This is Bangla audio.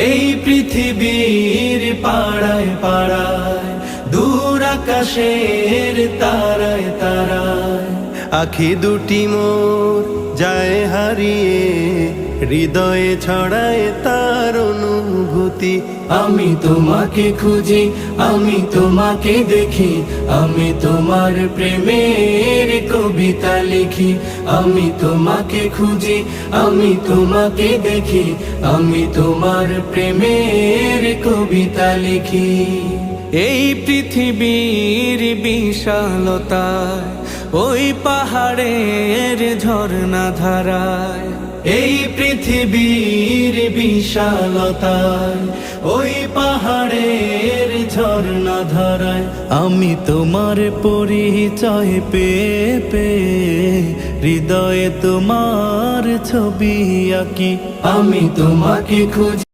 এই পৃথিবীর পাড়ায় পাড়ায়, দূর আকাশের তারায় তারায়, আখি দুটি মোর যায় হারিয়ে, হৃদয়ে ছড়ায় তার অনুভূতি। আমি তোমাকে খুঁজি, আমি তোমাকে দেখি, আমি তোমার প্রেমের কবিতা লিখি। আমি তোমাকে খুঁজি, আমি তোমাকে দেখি, আমি তোমার প্রেমের কবিতা লিখি। এই পৃথিবীর বিশালতায়, ওই পাহাড়ের ঝর্ণা ধারায়, এই পৃথিবীর বিশালতায়, ওই পাহাড়ের ঝর্ণা ধারায়, আমি তোমার পরিচয় পেয়ে পেয়ে, হৃদয়ে তোমার ছবি আঁকি। আমি তোমাকে খুঁজি।